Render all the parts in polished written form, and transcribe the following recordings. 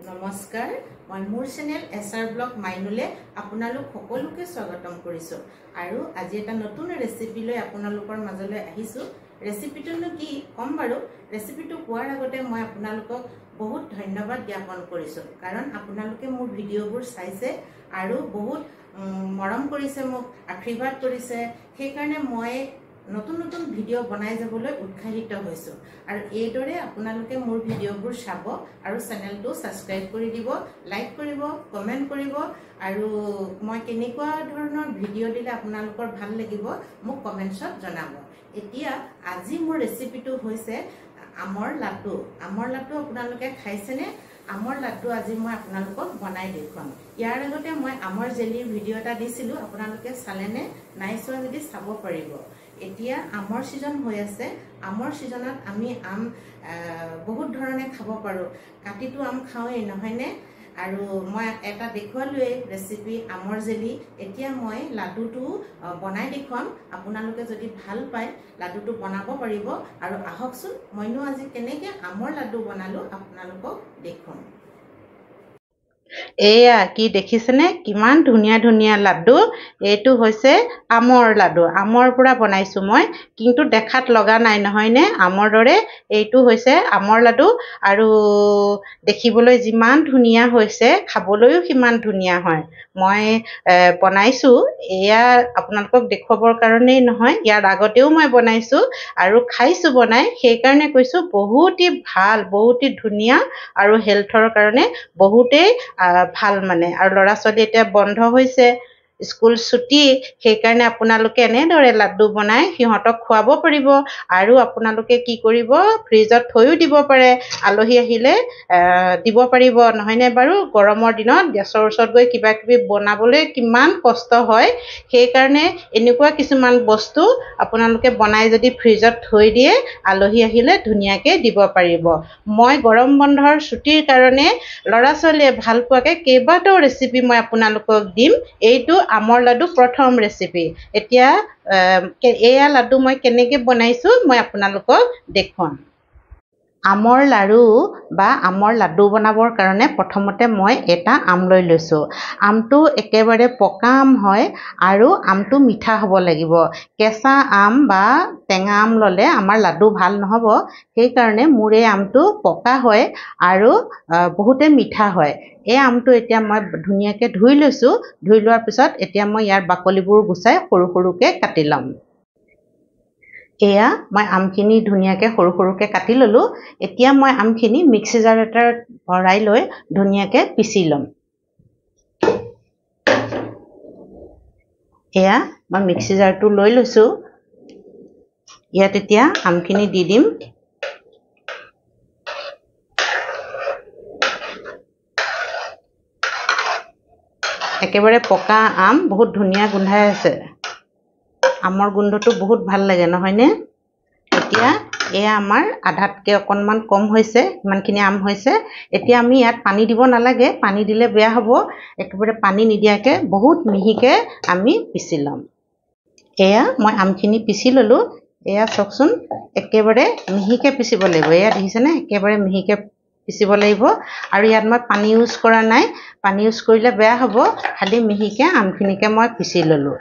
নমস্কাৰ মই মোৰ চেনেল এছআৰ ব্লগ মাইনুলে আপোনালোক সকলোকে স্বাগতম কৰিছো আৰু আজি এটা নতুন ৰেচিপি লৈ আপোনালোকৰ মাজলৈ আহিছো ৰেচিপিটোনো কি কম বাৰু ৰেচিপিটো কোৱাৰ আগতে মই আপোনালোকক বহুত ধন্যবাদ জ্ঞাপন কৰিছো কাৰণ আপোনালোকে মোৰ ভিডিঅ'বোৰ চাইছে আৰু বহুত মৰম কৰিছে মোক আশীৰ্বাদ কৰিছে সেই কাৰণে মই নতুন নতুন ভিডিও বনাই যাবলৈ উৎসাহিত হৈছো আৰু এইদৰে আপোনালোকে মোৰ ভিডিওবোৰ চাব আৰু চেনেলটো সাবস্ক্ৰাইব কৰি দিব লাইক কৰিব কমেন্ট কৰিব আৰু মই কেনেকুৱা ধৰণৰ ভিডিও দিলে আপোনালোকৰ ভাল লাগিব মোক কমেন্টছত জনাব এতিয়া আজি মোৰ ৰেচিপিটো হৈছে আমৰ লাড্ডু আপোনালোকে খাইছেনে আমৰ লাড্ডু আজি মই আপোনালোকক বনাই দেখুৱাম ইয়াৰ আগতে মই আমৰ জেলিৰ ভিডিও এটা দিছিলো আপোনালোকে চালেনে নাই চোৱা যদি চাব পাৰিব এতিয়া আমৰ সিজন হৈ আছে আমৰ সিজনত আমি আম বহুত ধৰণে খাব পাৰো কাটিটো আম খাওঁই নহয়নে আৰু মই এটা দেখুৱালোৱে ৰেচিপি আমৰ জেলি এতিয়া মই লাড্ডুটো বনাই দেখুৱাম আপোনালোকে যদি ভাল পায় লাড্ডুটো বনাব পাৰিব আৰু আহকচোন মইনো আজি কেনেকৈ আমৰ লাড্ডু বনালো আপোনালোকক দেখুৱাম এয়া কি দেখিছেনে কিমান ধুনিয়া ধুনিয়া লাড্ডু এইটো হৈছে আমৰ লাড্ডু আমৰ পৰা বনাইছো মই কিন্তু দেখাত লগা নাই নহয়নে আমৰ দৰে এইটো হৈছে আমৰ লাড্ডু আৰু দেখিবলৈ যিমান ধুনিয়া হৈছে খাবলৈও সিমান ধুনিয়া হয় মই বনাইছো এয়া আপোনালোকক দেখুৱাবৰ কাৰণেই নহয় ইয়াৰ আগতেও মই বনাইছো আৰু খাইছো বনাই সেই কাৰণে কৈছো বহুতই ভাল বহুতই ধুনিয়া আৰু হেলথৰ কাৰণে বহুতেই ভাল মানে আৰু ল'ৰা ছোৱালী এতিয়া বন্ধ হৈছে স্কুল ছুটি সেই কাৰণে আপোনালোকে এনেদৰে লাড্ডু বনাই সিহঁতক খুৱাব পাৰিব আৰু আপোনালোকে কি কৰিব ফ্ৰিজত থৈও দিব পাৰে আলহী আহিলে দিব পাৰিব নহয়নে বাৰু গৰমৰ দিনত গেছৰ ওচৰত গৈ কিবা কিবি বনাবলৈ কিমান কষ্ট হয় সেই কাৰণে এনেকুৱা কিছুমান বস্তু আপোনালোকে বনাই যদি ফ্ৰিজত থৈ দিয়ে আলহী আহিলে ধুনীয়াকৈ দিব পাৰিব মই গৰম বন্ধৰ ছুটিৰ কাৰণে ল'ৰা ছোৱালীয়ে ভাল পোৱাকৈ কেইবাটাও ৰেচিপি মই আপোনালোকক দিম এইটো আমৰ লাড্ডু প্ৰথম ৰেচিপি এতিয়া এয়া লাড্ডু মই কেনেকৈ বনাইছো মই আপোনালোকক দেখুৱাম আমৰ লাড়ু বা আমৰ লাড্ডু বনাবৰ কাৰণে প্ৰথমতে মই এটা আম লৈ লৈছো আমটো একেবাৰে পকা আম হয় আৰু আমটো মিঠা হ'ব লাগিব কেঁচা আম বা টেঙা আম ল'লে আমাৰ লাড্ডু ভাল নহ'ব সেই কাৰণে মোৰ এই আমটো পকা হয় আৰু বহুতে মিঠা হয় এই আমটো এতিয়া মই ধুনীয়াকৈ ধুই লৈছো ধুই লোৱাৰ পিছত এতিয়া মই ইয়াৰ বাকলিবোৰ গুচাই সৰু সৰুকৈ কাটি ল'ম এয়া মই আমখিনি ধুনীয়াকৈ সৰু সৰুকৈ কাটি ল'লো এতিয়া মই আমখিনি মিক্সি জাৰ এটাত ভৰাই লৈ ধুনীয়াকৈ পিচি ল'ম এয়া মই মিক্সি জাৰটো লৈ লৈছো ইয়াত এতিয়া আমখিনি দি দিম একেবাৰে পকা আম বহুত ধুনীয়া গোন্ধাই আছে আমৰ গোন্ধটো বহুত ভাল লাগে নহয়নে এতিয়া এয়া আমাৰ আধাতকৈ অকণমান কম হৈছে ইমানখিনি আম হৈছে এতিয়া আমি ইয়াত পানী দিব নালাগে পানী দিলে বেয়া হ'ব একেবাৰে পানী নিদিয়াকৈ বহুত মিহিকৈ আমি পিচি ল'ম এয়া মই আমখিনি পিচি ল'লোঁ এয়া চাওকচোন একেবাৰে মিহিকৈ পিচিব লাগিব এয়া দেখিছেনে একেবাৰে মিহিকৈ পিচিব লাগিব আৰু ইয়াত মই পানী ইউজ কৰা নাই পানী ইউজ কৰিলে বেয়া হ'ব খালি মিহিকৈ আমখিনিকে মই পিচি ল'লোঁ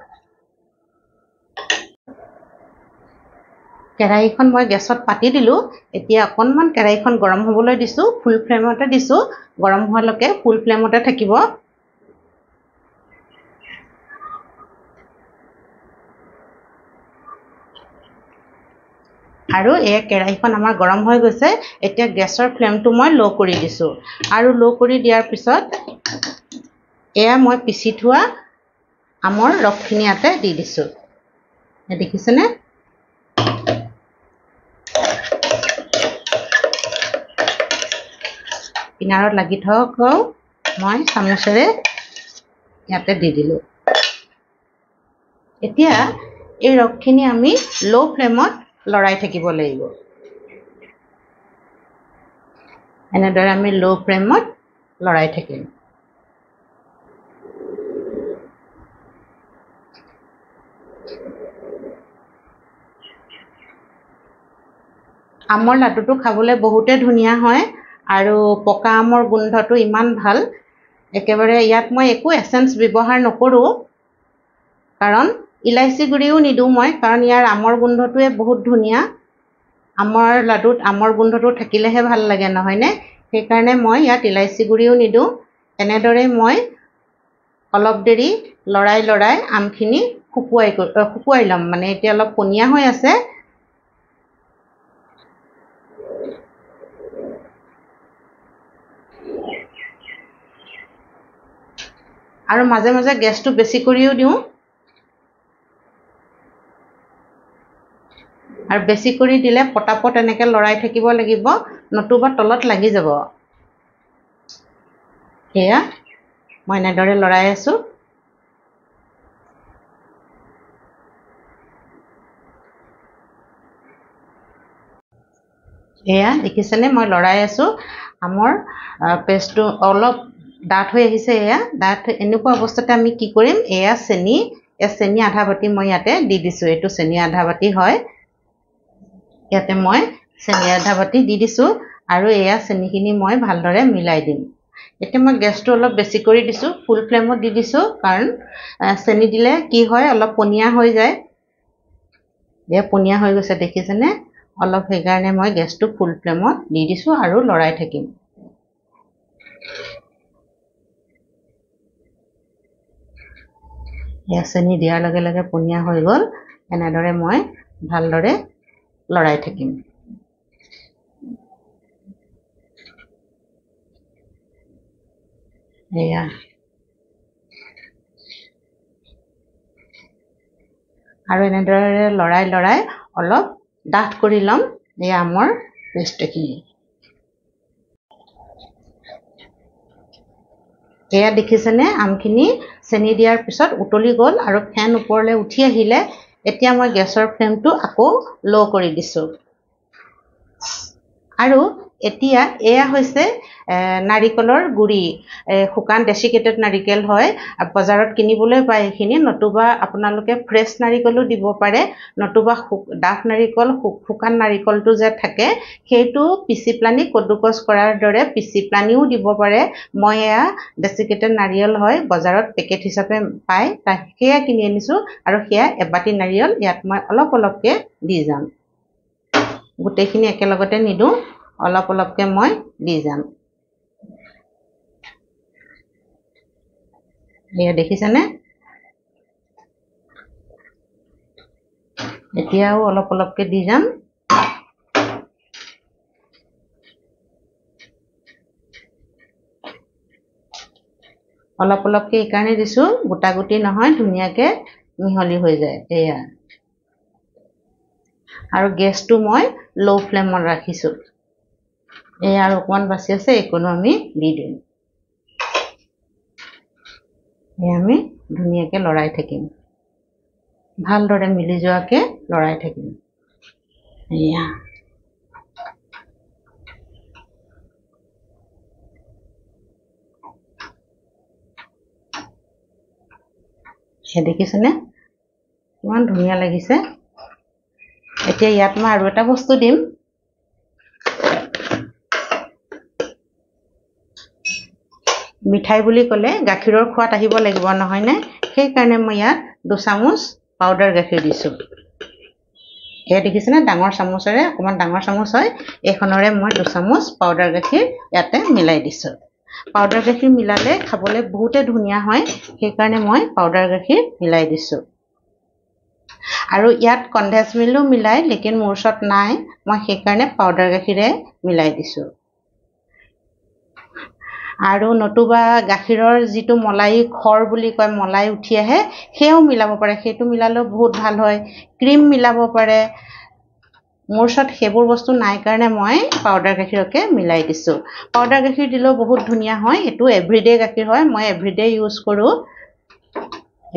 কেৰাহীখন মই গেছত পাতি দিলোঁ এতিয়া অকণমান কেৰাহীখন গৰম হ'বলৈ দিছোঁ ফুল ফ্লেমতে দিছোঁ গৰম হোৱালৈকে ফুল ফ্লেমতে থাকিব আৰু এই কেৰাহীখন আমাৰ গৰম হৈ গৈছে এতিয়া গেছৰ ফ্লেমটো মই ল' কৰি দিছোঁ আৰু ল' কৰি দিয়াৰ পিছত এয়া মই পিচি থোৱা আমৰ ৰসখিনি ইয়াতে দি দিছোঁ দেখিছেনে কিনাৰত লাগি থকাও মই চামুচেৰে ইয়াতে দি দিলোঁ এতিয়া এই ৰসখিনি আমি ল' ফ্লেমত লৰাই থাকিব লাগিব এনেদৰে আমি ল' ফ্লেমত লৰাই থাকিম আমৰ লাড্ডুটো খাবলৈ বহুতে ধুনীয়া হয় আৰু পকা আমৰ গোন্ধটো ইমান ভাল একেবাৰে ইয়াত মই একো এসেন্স ব্যৱহাৰ নকৰোঁ কাৰণ ইলাইচি গুড়িও নিদিওঁ মই কাৰণ ইয়াৰ আমৰ গোন্ধটোৱে বহুত ধুনীয়া আমৰ লাডুত আমৰ গোন্ধটো থাকিলেহে ভাল লাগে নহয়নে সেইকাৰণে মই ইয়াত ইলাইচি গুড়িও নিদিওঁ এনেদৰে মই অলপ দেৰি লৰাই আমখিনি শুকুৱাই ল'ম মানে এতিয়া অলপ পনীয়া হৈ আছে আৰু মাজে মাজে গেছটো বেছি কৰিও দিওঁ আৰু বেছি কৰি দিলে পটাপট এনেকৈ লৰাই থাকিব লাগিব নতুবা তলত লাগি যাব সেয়া মই এনেদৰে লৰাই আছোঁ এয়া দেখিছেনে মই লৰাই আছোঁ আমৰ পেষ্টটো অলপ ডাঠ হৈ আহিছে এয়া ডাঠ এনেকুৱা অৱস্থাতে আমি কি কৰিম এয়া চেনি আধা বাটি মই ইয়াতে দি দিছোঁ এইটো চেনি আধা বাটি হয় ইয়াতে মই চেনি আধা বাটি দি দিছোঁ আৰু এয়া চেনিখিনি মই ভালদৰে মিলাই দিম এতিয়া মই গেছটো অলপ বেছি কৰি দিছোঁ ফুল ফ্লেমত দি দিছোঁ কাৰণ চেনি দিলে কি হয় অলপ পনীয়া হৈ যায় এয়া পনীয়া হৈ গৈছে দেখিছেনে অলপ সেইকাৰণে মই গেছটো ফুল ফ্লেমত দি দিছোঁ আৰু লৰাই থাকিম এয়া চেনি দিয়াৰ লগে লগে পনীয়া হৈ গ'ল এনেদৰে মই ভালদৰে লৰাই থাকিম এয়া আৰু এনেদৰে লৰাই অলপ ডাঠ কৰি ল'ম এই আমৰ পেষ্টখিনি এয়া দেখিছেনে আমখিনি চেনি দিয়াৰ পিছত উতলি গ'ল আৰু ফেন ওপৰলৈ উঠি আহিলে এতিয়া মই গেছৰ ফ্লেমটো আকৌ ল' কৰি দিছোঁ আৰু এতিয়া এয়া হৈছে নাৰিকলৰ গুড়ি শুকান ডেচিকেটেড নাৰিকেল হয় বজাৰত কিনিবলৈ পায় এইখিনি নতুবা আপোনালোকে ফ্ৰেছ নাৰিকলো দিব পাৰে নতুবা ডাঠ নাৰিকল শুকান নাৰিকলটো যে থাকে সেইটো পিচি প্লানি কদুকছ কৰাৰ দৰে পিচি প্লানিও দিব পাৰে মই এয়া ডেচিকেটেড নাৰিকল হয় বজাৰত পেকেট হিচাপে পায় সেয়া কিনি আনিছোঁ আৰু সেয়া এবাটি নাৰিকল ইয়াত মই অলপকৈ দি যাম গোটেইখিনি একেলগতে নিদিওঁ অলপকৈ মই দি যাম এয়া দেখিছেনে এতিয়াও অলপকৈ দি যাম অলপকৈ এইকাৰণে দিছোঁ গোটা গুটি নহয় ধুনীয়াকৈ মিহলি হৈ যায় এয়া আৰু গেছটো মই ল' ফ্লেমত ৰাখিছোঁ এয়া আৰু অকণমান বাচি আছে এইকণো আমি দি দিম এয়া আমি ধুনীয়াকৈ লৰাই থাকিম ভালদৰে মিলি যোৱাকৈ লৰাই থাকিম এয়া দেখিছেনে ইমান ধুনীয়া লাগিছে এতিয়া ইয়াত মই আৰু এটা বস্তু দিম মিঠাই বুলি ক'লে গাখীৰৰ সোৱাদ আহিব লাগিব নহয়নে সেইকাৰণে মই ইয়াত 2 চামুচ পাউডাৰ গাখীৰ দিছোঁ এয়া দেখিছেনে ডাঙৰ চামুচেৰে অকণমান ডাঙৰ চামুচ হয় এইখনৰে মই 2 চামুচ পাউডাৰ গাখীৰ ইয়াতে মিলাই দিছোঁ পাউডাৰ গাখীৰ মিলালে খাবলৈ বহুতে ধুনীয়া হয় সেইকাৰণে মই পাউডাৰ গাখীৰ মিলাই দিছোঁ আৰু ইয়াত কনডেন্স মিল্কো মিলাই লেকিন মোৰ ওচৰত নাই মই সেইকাৰণে পাউডাৰ গাখীৰে মিলাই দিছোঁ আৰু নতুবা গাখীৰৰ যিটো মলাই খৰ বুলি কয় মলাই উঠি আহে সেয়াও মিলাব পাৰে সেইটো মিলালেও বহুত ভাল হয় ক্ৰীম মিলাব পাৰে মোৰ ওচৰত সেইবোৰ বস্তু নাই কাৰণে মই পাউডাৰ গাখীৰকে মিলাই দিছোঁ পাউডাৰ গাখীৰ দিলেও বহুত ধুনীয়া হয় এইটো এভৰিডে গাখীৰ হয় মই এভৰিডে ইউজ কৰোঁ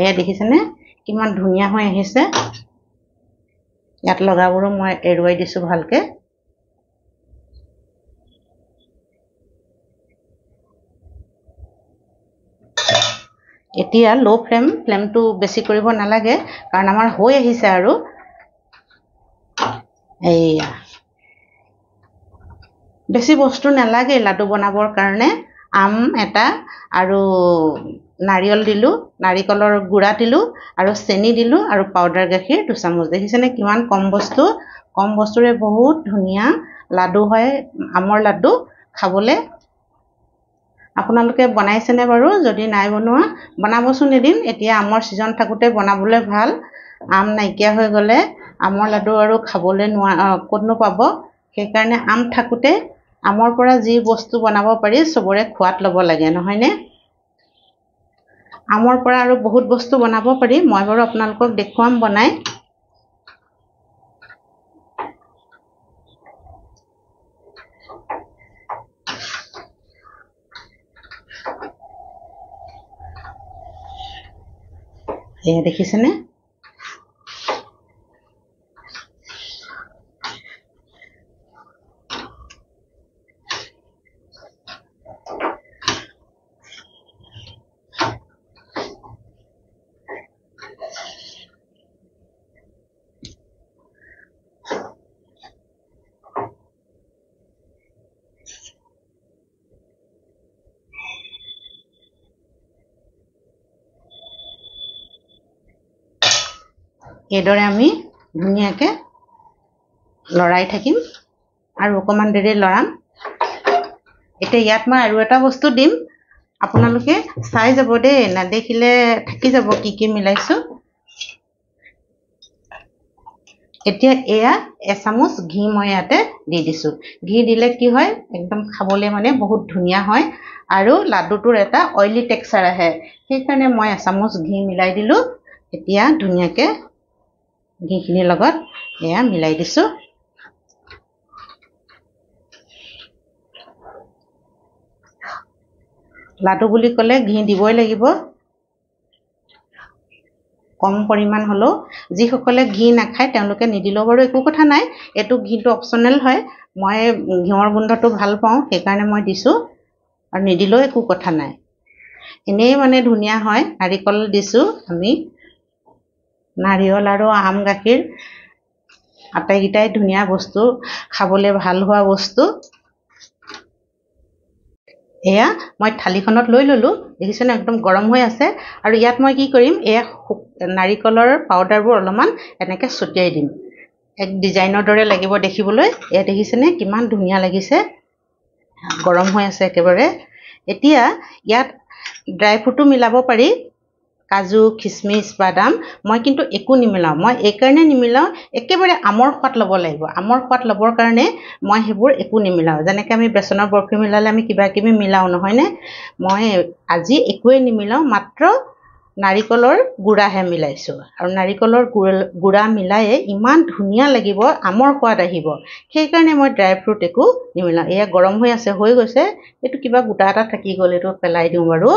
এয়া দেখিছেনে কিমান ধুনীয়া হৈ আহিছে ইয়াত লগাবোৰো মই এৰুৱাই দিছোঁ ভালকৈ এতিয়া ল' ফ্লেমটো বেছি কৰিব নালাগে কাৰণ আমাৰ হৈ আহিছে আৰু এইয়া বেছি বস্তু নালাগে লাডু বনাবৰ কাৰণে আম এটা আৰু নাৰিকল দিলোঁ নাৰিকলৰ গুড়া দিলোঁ আৰু চেনি দিলোঁ আৰু পাউডাৰ গাখীৰ 2 চামুচ দেখিছেনে কিমান কম বস্তুৰে বহুত ধুনীয়া লাডু হয় আমৰ লাডু খাবলৈ আপোনালোকে বনাইছেনে বাৰু যদি নাই বনোৱা বনাবচোন এদিন এতিয়া আমৰ সিজন থাকোঁতে বনাবলৈ ভাল আম নাইকিয়া হৈ গ'লে আমৰ লাডু আৰু খাবলৈ ক'তনো পাব সেইকাৰণে আম থাকোঁতে আমৰ পৰা যি বস্তু বনাব পাৰি চবৰে খোৱাত ল'ব লাগে নহয়নে আমৰ পৰা আৰু বহুত বস্তু বনাব পাৰি মই বাৰু আপোনালোকক দেখুৱাম বনাই এয়া দেখিছেনে এইদৰে আমি ধুনীয়াকৈ লৰাই থাকিম আৰু অকণমান দেৰি লৰাম এতিয়া ইয়াত মই আৰু এটা বস্তু দিম আপোনালোকে চাই যাব দেই নেদেখিলে থাকি যাব কি মিলাইছোঁ এতিয়া এয়া 1 চামুচ ঘি মই ইয়াতে দি দিছোঁ ঘি দিলে কি হয় একদম খাবলৈ মানে বহুত ধুনীয়া হয় আৰু লাডুটোৰ এটা অইলি টেক্সচাৰ আহে সেইকাৰণে মই 1 চামুচ ঘি মিলাই দিলোঁ এতিয়া ধুনীয়াকৈ ঘিখিনিৰ লগত এয়া মিলাই দিছোঁ লাডু বুলি ক'লে ঘি দিবই লাগিব কম পৰিমাণ হ'লেও যিসকলে ঘি নাখায় তেওঁলোকে নিদিলেও বাৰু একো কথা নাই এইটো ঘিটো অপচনেল হয় মই ঘিউৰ গোন্ধটো ভাল পাওঁ সেইকাৰণে মই দিছোঁ আৰু নিদিলেও একো কথা নাই এনেই মানে ধুনীয়া হয় নাৰিকল দিছোঁ আমি নাৰিকল আৰু আম গাখীৰ আটাইকেইটাই ধুনীয়া বস্তু খাবলৈ ভাল হোৱা বস্তু এয়া মই থালিখনত লৈ ল'লোঁ দেখিছেনে একদম গৰম হৈ আছে আৰু ইয়াত মই কি কৰিম এয়া নাৰিকলৰ পাউডাৰবোৰ অলপমান এনেকৈ ছটিয়াই দিম এক ডিজাইনৰ দৰে লাগিব দেখিবলৈ এয়া দেখিছেনে কিমান ধুনীয়া লাগিছে গৰম হৈ আছে একেবাৰে এতিয়া ইয়াত ড্ৰাই ফ্ৰুটো মিলাব পাৰি কাজু খিচমিচ বাদাম মই কিন্তু একো নিমিলাওঁ মই এইকাৰণে নিমিলাওঁ একেবাৰে আমৰ সোৱাদ ল'ব লাগিব আমৰ সোৱাদ ল'বৰ কাৰণে মই সেইবোৰ একো নিমিলাওঁ যেনেকৈ আমি বেচনৰ বৰফি মিলালে আমি কিবা কিবি মিলাওঁ নহয়নে মই আজি একোৱেই নিমিলাওঁ মাত্ৰ নাৰিকলৰ গুড়াহে মিলাইছোঁ আৰু নাৰিকলৰ গুড়া মিলায়ে ইমান ধুনীয়া লাগিব আমৰ সোৱাদ আহিব সেইকাৰণে মই ড্ৰাই ফ্ৰুট একো নিমিলাওঁ এয়া গৰম হৈ আছে হৈ গৈছে এইটো কিবা গোটা এটা থাকি গ'ল এইটো পেলাই দিওঁ বাৰু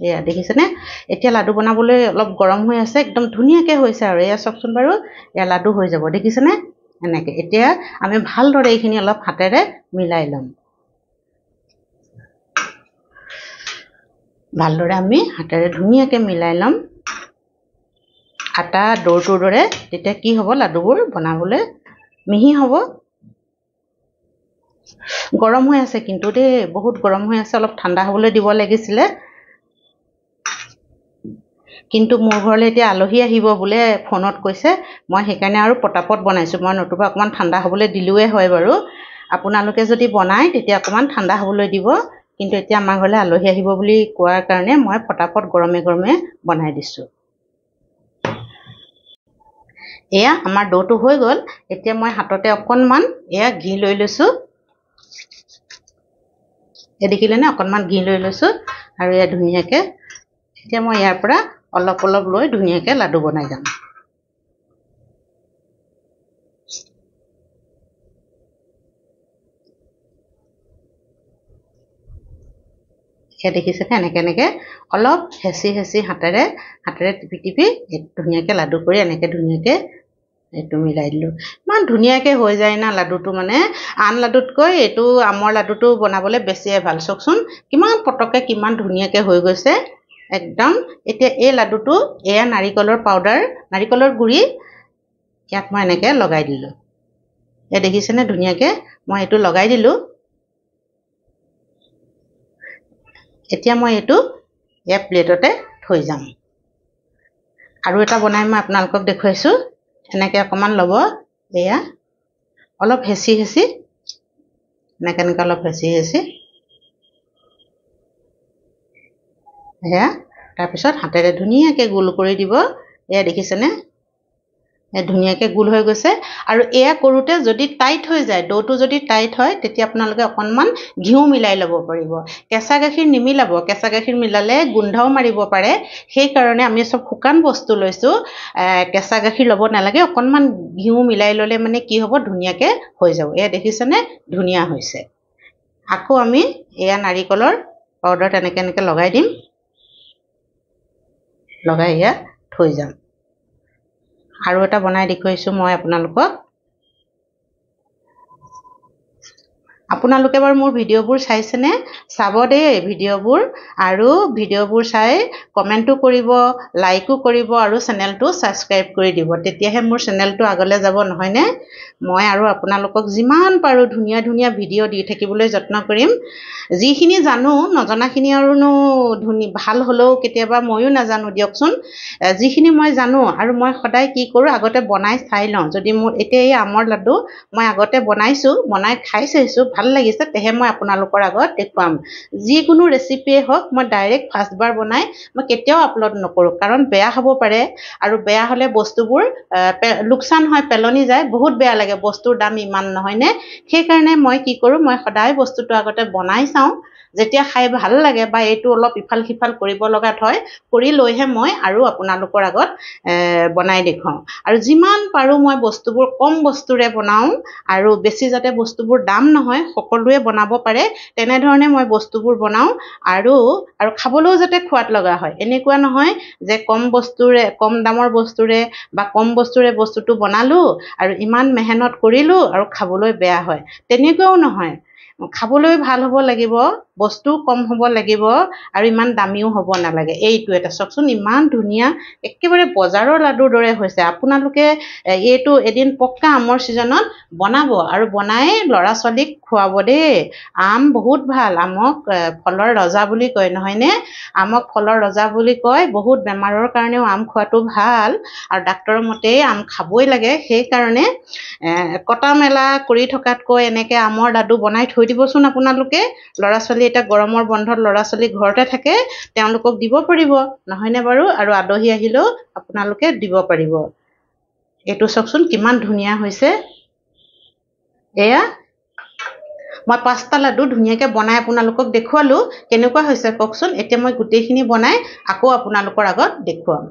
এয়া দেখিছেনে এতিয়া লাডু বনাবলৈ অলপ গৰম হৈ আছে একদম ধুনীয়াকৈ হৈছে আৰু এয়া চাওকচোন বাৰু এয়া লাডু হৈ যাব দেখিছেনে এনেকৈ এতিয়া আমি ভালদৰে এইখিনি অলপ হাতেৰে মিলাই ল'ম ভালদৰে আমি হাতেৰে ধুনীয়াকৈ মিলাই ল'ম আটা দৌৰটোৰ দৰে তেতিয়া কি হ'ব লাডুবোৰ বনাবলৈ মিহি হ'ব গৰম হৈ আছে কিন্তু দেই বহুত গৰম হৈ আছে অলপ ঠাণ্ডা হ'বলৈ দিব লাগিছিলে কিন্তু মোৰ ঘৰলৈ এতিয়া আলহী আহিব বোলে ফোনত কৈছে মই সেইকাৰণে আৰু পটাপট বনাইছোঁ মই নতুবা অকণমান ঠাণ্ডা হ'বলৈ দিলোৱে হয় বাৰু আপোনালোকে যদি বনায় তেতিয়া অকণমান ঠাণ্ডা হ'বলৈ দিব কিন্তু এতিয়া আমাৰ ঘৰলৈ আলহী আহিব বুলি কোৱাৰ কাৰণে মই পটাপট গৰমে গৰমে বনাই দিছোঁ এয়া আমাৰ ডোটো হৈ গ'ল এতিয়া মই হাততে অকণমান এয়া ঘি লৈ লৈছোঁ দেখিলেনে অকণমান ঘি লৈ লৈছোঁ আৰু এয়া ধুনীয়াকৈ এতিয়া মই ইয়াৰ পৰা অলপ অলপ লৈ ধুনীয়াকৈ লাডু বনাই যাম এতিয়া দেখিছেনে এনেকৈ অলপ হেঁচি হাতেৰে টিপি টিপি ধুনীয়াকৈ লাডু কৰি এনেকৈ ধুনীয়াকৈ এইটো মিলাই দিলোঁ ইমান ধুনীয়াকৈ হৈ যায় না লাডুটো মানে আন লাডুতকৈ এইটো আমৰ লাডুটো বনাবলৈ বেছিয়ে ভাল চাওকচোন কিমান পটককৈ কিমান ধুনীয়াকৈ হৈ গৈছে একদম এতিয়া এই লাডুটো এয়া নাৰিকলৰ পাউডাৰ নাৰিকলৰ গুড়ি ইয়াত মই এনেকৈ লগাই দিলোঁ এয়া দেখিছেনে ধুনীয়াকৈ মই এইটো লগাই দিলোঁ। এতিয়া মই এইটো ইয়াৰ প্লেটতে থৈ যাম। আৰু এটা বনাই মই আপোনালোকক দেখুৱাইছোঁ। এনেকৈ অকণমান ল'ব, এয়া অলপ হেঁচি হেঁচি, এনেকৈ অলপ হেঁচি হেঁচি, এয়া তাৰপিছত হাতেৰে ধুনীয়াকৈ গোল কৰি দিব। এয়া দেখিছেনে, ধুনীয়াকৈ গোল হৈ গৈছে। আৰু এয়া কৰোঁতে যদি টাইট হৈ যায়, ডোটো যদি টাইট হয়, তেতিয়া আপোনালোকে অকণমান ঘিউ মিলাই ল'ব পাৰিব। কেঁচা গাখীৰ নিমিলাব, কেঁচা গাখীৰ মিলালে গোন্ধও মাৰিব পাৰে। সেইকাৰণে আমি চব শুকান বস্তু লৈছোঁ, কেঁচা গাখীৰ ল'ব নালাগে। অকণমান ঘিউ মিলাই ল'লে মানে কি হ'ব, ধুনীয়াকৈ হৈ যাব। এয়া দেখিছেনে, ধুনীয়া হৈছে। আকৌ আমি এয়া নাৰিকলৰ পাউডাৰ তেনেকৈ লগাই দিম, লগাই এয়া থৈ যাম। আৰু এটা বনাই দেখুৱাইছোঁ মই আপোনালোকক। আপোনালোকে বাৰু মোৰ ভিডিঅ'বোৰ চাইছেনে? চাব দেই ভিডিঅ'বোৰ। আৰু ভিডিঅ'বোৰ চাই কমেণ্টো কৰিব, লাইকো কৰিব আৰু চেনেলটো ছাবস্ক্ৰাইব কৰি দিব। তেতিয়াহে মোৰ চেনেলটো আগলৈ যাব, নহয়নে? মই আৰু আপোনালোকক যিমান পাৰোঁ ধুনীয়া ধুনীয়া ভিডিঅ' দি থাকিবলৈ যত্ন কৰিম। যিখিনি জানো, নজনাখিনি আৰুনো ভাল হ'লেও কেতিয়াবা ময়ো নাজানো দিয়কচোন। যিখিনি মই জানো, আৰু মই সদায় কি কৰোঁ, আগতে বনাই চাই লওঁ। যদি মোৰ এতিয়া এই আমৰ লাডু মই আগতে বনাইছোঁ, বনাই খাই চাইছোঁ, ভাল লাগিছে, তেহে মই আপোনালোকৰ আগত দেখুৱাম। যিকোনো ৰেচিপিয়ে হওক, মই ডাইৰেক্ট ফাৰ্ষ্টবাৰ বনাই মই কেতিয়াও আপলোড নকৰোঁ, কাৰণ বেয়া হ'ব পাৰে। আৰু বেয়া হ'লে বস্তুবোৰ লোকচান হয়, পেলনি যায়, বহুত বেয়া লাগে। বস্তুৰ দাম ইমান, নহয়নে? সেইকাৰণে মই কি কৰোঁ, মই সদায় বস্তুটো আগতে বনাই চাওঁ। যেতিয়া খাই ভাল লাগে বা এইটো অলপ ইফাল সিফাল কৰিব লগাত হয়, কৰি লৈহে মই আৰু আপোনালোকৰ আগত বনাই দেখুৱাওঁ। আৰু যিমান পাৰোঁ মই বস্তুবোৰ কম বস্তুৰে বনাওঁ, আৰু বেছি যাতে বস্তুবোৰ দাম নহয়, সকলোৱে বনাব পাৰে, তেনেধৰণে মই বস্তুবোৰ বনাওঁ। আৰু খাবলৈও যাতে সোৱাদ লগা হয়। এনেকুৱা নহয় যে কম বস্তুৰে, কম দামৰ বস্তুৰে বা কম বস্তুৰে বস্তুটো বনালোঁ আৰু ইমান মেহনত কৰিলোঁ আৰু খাবলৈ বেয়া হয়, তেনেকুৱাও নহয়। খাবলৈ ভাল হ'ব লাগিব, বস্তুও কম হ'ব লাগিব, আৰু ইমান দামীও হ'ব নালাগে। এইটো এটা চাওকচোন, ইমান ধুনীয়া, একেবাৰে বজাৰৰ লাডুৰ দৰে হৈছে। আপোনালোকে এইটো এদিন পক্কা আমৰ ছিজনত বনাব আৰু বনাই ল'ৰা ছোৱালীক খুৱাব দেই। আম বহুত ভাল, আমক ফলৰ ৰজা বুলি কয়, নহয়নে? আমক ফলৰ ৰজা বুলি কয়। বহুত বেমাৰৰ কাৰণেও আম খোৱাটো ভাল, আৰু ডাক্তৰৰ মতেই আম খাবই লাগে। সেইকাৰণে কটা মেলা কৰি থকাতকৈ এনেকৈ আমৰ লাডু বনাই থৈ দিবচোন আপোনালোকে। ল'ৰা ছোৱালী এতিয়া গৰমৰ বন্ধত ল'ৰা ছোৱালী ঘৰতে থাকে, তেওঁলোকক দিব পাৰিব, নহয়নে বাৰু? আৰু আলহী আহিলেও আপোনালোকে দিব পাৰিব। এইটো চাওকচোন কিমান ধুনীয়া হৈছে। এয়া মই 5টা লাডু ধুনীয়াকৈ বনাই আপোনালোকক দেখুৱালোঁ। কেনেকুৱা হৈছে কওকচোন। এতিয়া মই গোটেইখিনি বনাই আকৌ আপোনালোকৰ আগত দেখুৱাম।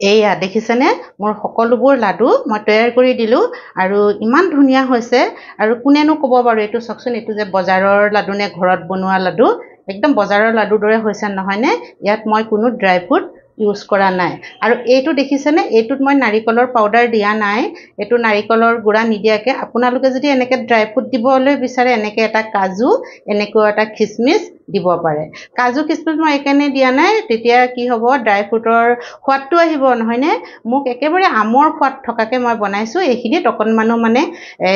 এইয়া দেখিছেনে, মোৰ সকলোবোৰ লাডু মই তৈয়াৰ কৰি দিলোঁ, আৰু ইমান ধুনীয়া হৈছে। আৰু কোনেনো ক'ব বাৰু, এইটো চাওকচোন, এইটো যে বজাৰৰ লাডু নে ঘৰত বনোৱা লাডু? একদম বজাৰৰ লাডুৰ দৰে হৈছে, নহয়নে? ইয়াত মই কোনো ড্ৰাই ফ্ৰুট ইউজ কৰা নাই। আৰু এইটো দেখিছেনে, এইটোত মই নাৰিকলৰ পাউডাৰ দিয়া নাই। এইটো নাৰিকলৰ গুড়া নিদিয়াকৈ আপোনালোকে যদি এনেকৈ ড্ৰাই ফ্ৰুট দিবলৈ বিচাৰে, এনেকৈ এটা কাজু, এনেকৈ এটা খিচমিচ দিব পাৰে। কাজু খিচমিচ মই এইকাৰণে দিয়া নাই, তেতিয়া কি হ'ব, ড্ৰাই ফ্ৰুটৰ সোৱাদটো আহিব, নহয়নে? মোক একেবাৰে আমৰ সোৱাদ থকাকৈ মই বনাইছোঁ। এইখিনিত অকণমানো মানে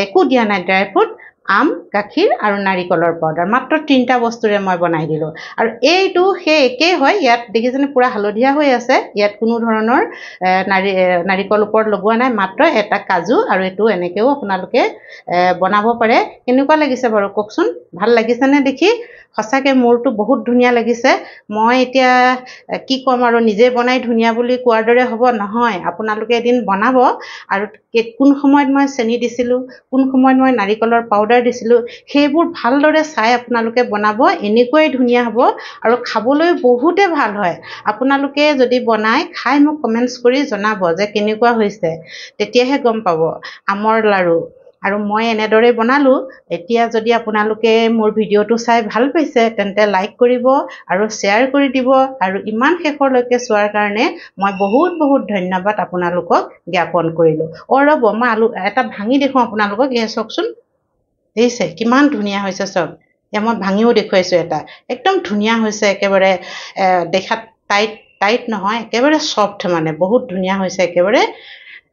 একো দিয়া নাই, ড্ৰাই ফ্ৰুট, আম, গাখীৰ আৰু নাৰিকলৰ পাউডাৰ, মাত্ৰ 3টা বস্তুৰে মই বনাই দিলোঁ। আৰু এইটো সেই একেই হয়। ইয়াত দেখিছেনে, পূৰা হালধীয়া হৈ আছে। ইয়াত কোনো ধৰণৰ নাৰিকল ওপৰত লগোৱা নাই, মাত্ৰ এটা কাজু, আৰু এইটো এনেকৈও আপোনালোকে বনাব পাৰে। কেনেকুৱা লাগিছে বাৰু কওকচোন? ভাল লাগিছেনে দেখি? সঁচাকৈ মোৰতো বহুত ধুনীয়া লাগিছে। মই এতিয়া কি ক'ম আৰু, নিজে বনাই ধুনীয়া বুলি কোৱাৰ দৰে হ'ব নহয়। আপোনালোকে এদিন বনাব, আৰু কোন সময়ত মই চেনি দিছিলোঁ, কোন সময়ত মই নাৰিকলৰ পাউডাৰ দিছিলোঁ, সেইবোৰ ভালদৰে চাই আপোনালোকে বনাব। এনেকুৱাই ধুনীয়া হ'ব, আৰু খাবলৈ বহুতে ভাল হয়। আপোনালোকে যদি বনাই খাই মোক কমেণ্টছ কৰি জনাব যে কেনেকুৱা হৈছে, তেতিয়াহে গম পাব আমৰ লাড়ু। আৰু মই এনেদৰে বনালোঁ। এতিয়া যদি আপোনালোকে মোৰ ভিডিঅ'টো চাই ভাল পাইছে, তেন্তে লাইক কৰিব আৰু শ্বেয়াৰ কৰি দিব। আৰু ইমান শেষলৈকে চোৱাৰ কাৰণে মই বহুত বহুত ধন্যবাদ আপোনালোকক জ্ঞাপন কৰিলোঁ। ৰ'ব, মই আলু এটা ভাঙি দেখুৱাওঁ আপোনালোকক। এয়া চাওকচোন, দেখিছে কিমান ধুনীয়া হৈছে চাওক। এতিয়া মই ভাঙিও দেখুৱাইছোঁ এটা, একদম ধুনীয়া হৈছে। একেবাৰে দেখাত টাইট নহয়, একেবাৰে ছফ্ট, মানে বহুত ধুনীয়া হৈছে একেবাৰে।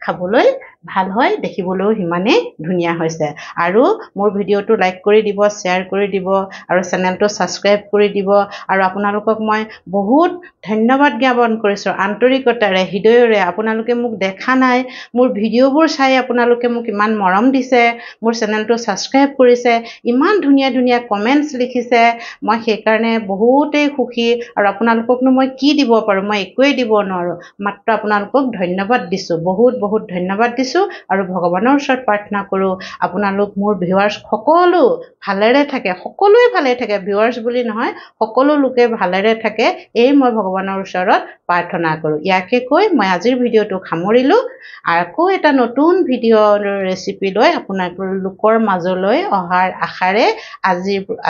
খাবলৈ ভাল হয়, দেখিবলৈও সিমানেই ধুনীয়া হৈছে। আৰু মোৰ ভিডিঅ'টো লাইক কৰি দিব, শ্বেয়াৰ কৰি দিব আৰু চেনেলটো ছাবস্ক্ৰাইব কৰি দিব। আৰু আপোনালোকক মই বহুত ধন্যবাদ জ্ঞাপন কৰিছোঁ আন্তৰিকতাৰে, হৃদয়ৰে। আপোনালোকে মোক দেখা নাই, মোৰ ভিডিঅ'বোৰ চাই আপোনালোকে মোক ইমান মৰম দিছে, মোৰ চেনেলটো ছাবস্ক্ৰাইব কৰিছে, ইমান ধুনীয়া ধুনীয়া কমেণ্টছ লিখিছে। মই সেইকাৰণে বহুতেই সুখী। আৰু আপোনালোককনো মই কি দিব পাৰোঁ? মই একোৱেই দিব নোৱাৰোঁ, মাত্ৰ আপোনালোকক ধন্যবাদ দিছোঁ, বহুত বহুত ধন্যবাদ দিছোঁ। আৰু ভগৱানৰ ওচৰত প্ৰাৰ্থনা কৰোঁ আপোনালোক মোৰ ভিউৱাৰ্ছ সকলো ভালেৰে থাকে, সকলোৱে ভালে থাকে, ভিউৱাৰ্ছ বুলি নহয়, সকলো লোকে ভালেৰে থাকে, এই মই ভগৱানৰ ওচৰত প্ৰাৰ্থনা কৰোঁ। ইয়াকে কৈ মই আজিৰ ভিডিঅ'টো সামৰিলোঁ। আকৌ এটা নতুন ভিডিঅ'ৰ ৰেচিপি লৈ আপোনালোকৰ মাজলৈ অহাৰ আশাৰে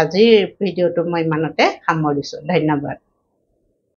আজিৰ ভিডিঅ'টো মই ইমানতে সামৰিছোঁ। ধন্যবাদ।